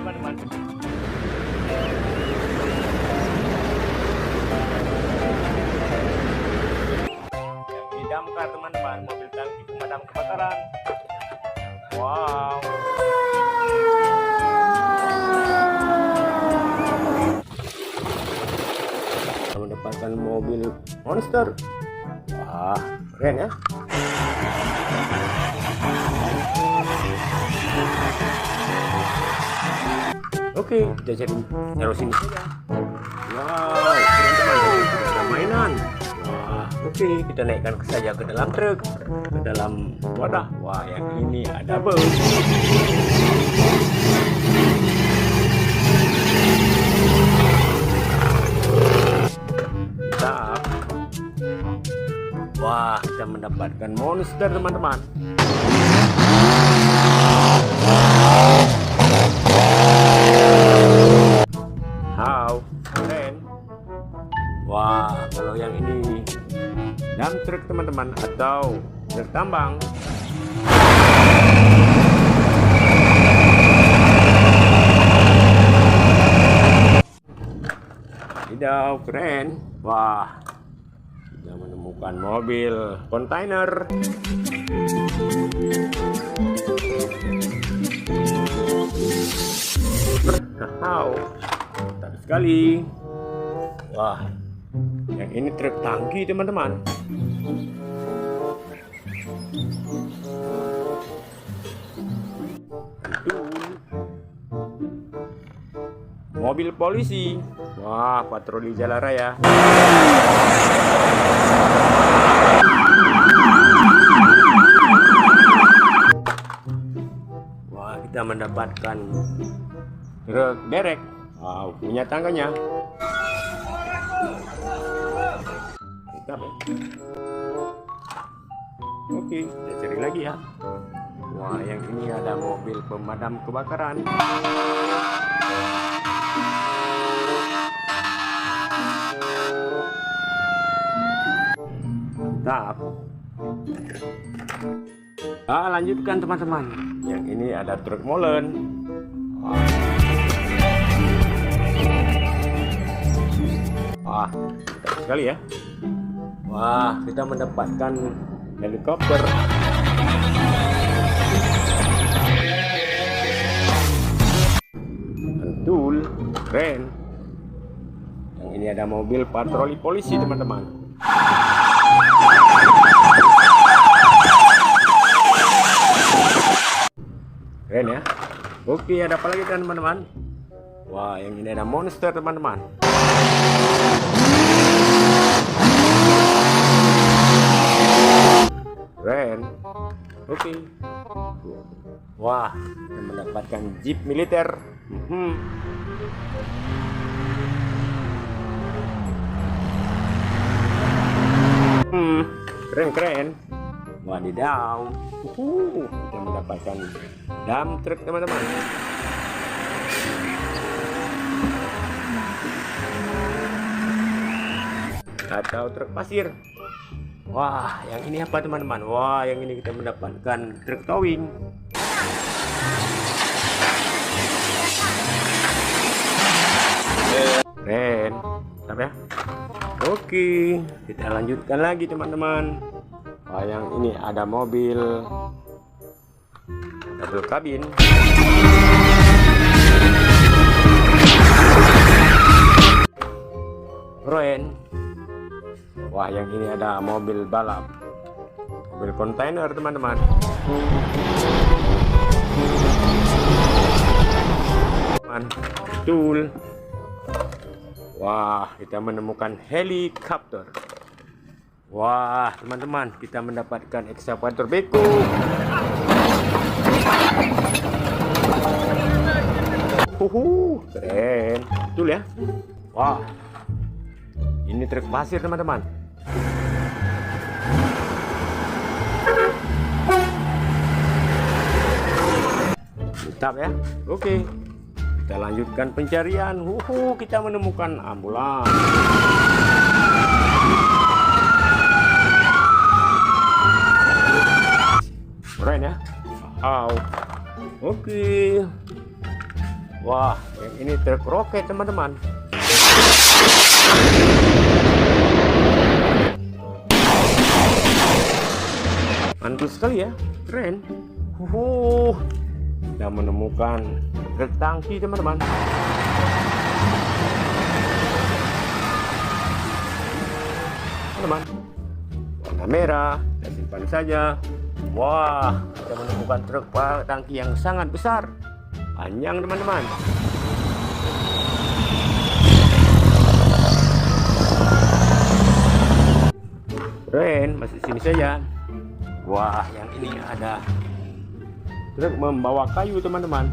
teman-teman. Yang di damkar teman-teman, mobil tangki pemadam kebakaran. Wow. Kita mendapatkan mobil monster. Wah, keren ya. Oke, kita cari taruh sini saja. Wow, teman-teman, ada mainan. Wah, oke, kita naikkan saja ke dalam truk, ke dalam wadah. Wah, yang ini ada bus. Mantap. Wah, kita mendapatkan monster teman-teman. Wow, keren. Wah, kalau yang ini dump truck teman-teman atau truk tambang. Tidak, keren. Wah, kita menemukan mobil kontainer. Wow, mantap sekali. Wah, yang ini truk tangki teman-teman. Mobil polisi. Wah, patroli jalan raya. Wah, kita mendapatkan truk derek. Wow, punya tangganya. Mantap ya. Oke, kita cari lagi ya. Wah, yang ini ada mobil pemadam kebakaran. Mantap. Lanjutkan teman-teman. Yang ini ada truk molen. Wah, mantap sekali ya. Wah, kita mendapatkan helikopter. Mantul, keren. Yang ini ada mobil patroli polisi teman-teman. Keren ya. Oke, ada apa lagi teman-teman? Wah, yang ini ada monster teman-teman. Keren. Oke. Wah, kita mendapatkan jeep militer. Keren. Wadidaw. Kita mendapatkan dump truck teman-teman. Atau truk pasir. Wah, yang ini apa teman-teman? Wah, yang ini kita mendapatkan truk towing. Keren, mantap ya. Oke, kita lanjutkan lagi teman-teman. Wah, yang ini ada mobil double kabin. Keren. Wah, yang ini ada mobil balap, mobil kontainer teman-teman. Betul. Wah, kita menemukan helikopter. Wah, teman-teman, kita mendapatkan ekskavator beko. Keren. Betul ya. Wah, ini truk pasir teman-teman. Mantap ya. Oke, kita lanjutkan pencarian. Kita menemukan ambulans. Keren ya. Wow. Oke. Wah, yang ini truk roket teman-teman. Mantul sekali ya, keren. Kita menemukan truk tangki teman-teman. Teman-teman, warna merah, kita simpan saja. Wah, kita menemukan truk tangki yang sangat besar, panjang teman-teman. Keren, masih sini saja. Wah, yang ini ada truk membawa kayu teman-teman.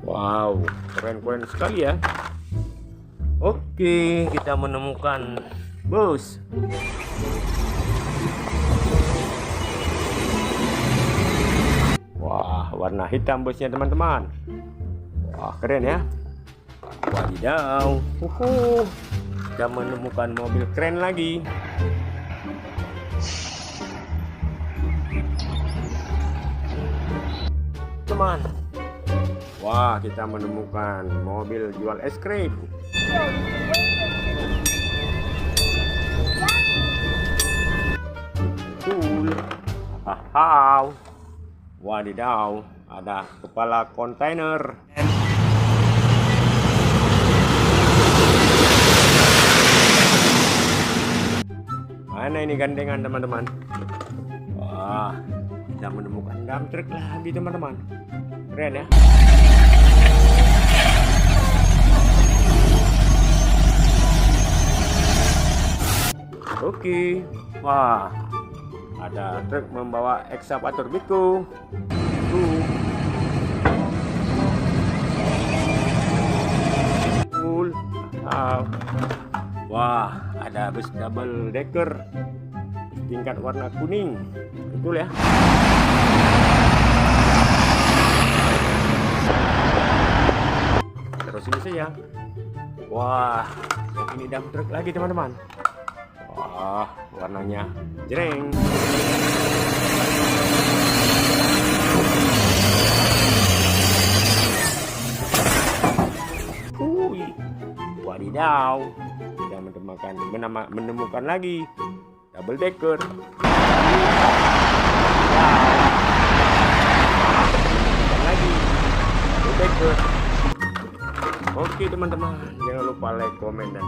Wow, keren-keren sekali ya. Oke, kita menemukan bus. Wah, warna hitam busnya teman-teman. Wah, keren ya. Wadidaw. Kita menemukan mobil keren lagi. Teman. Wah, kita menemukan mobil jual es krim. Cool. Hahaha. Wadidaw, ada kepala kontainer. Mana ini gandengan teman-teman? Wah, kita menemukan dump truck lagi teman-teman. Keren ya. Oke. Wah, ada truk membawa ekskavator Beko. Cool. Wah, ada bus double decker tingkat warna kuning. Betul ya. Terus ini saja. Wah, yang ini dump truck lagi teman-teman. Wah, warnanya jreng. Wadidaw, kita menemukan lagi double decker. Lagi double decker. Oke teman-teman, jangan lupa like, komen, dan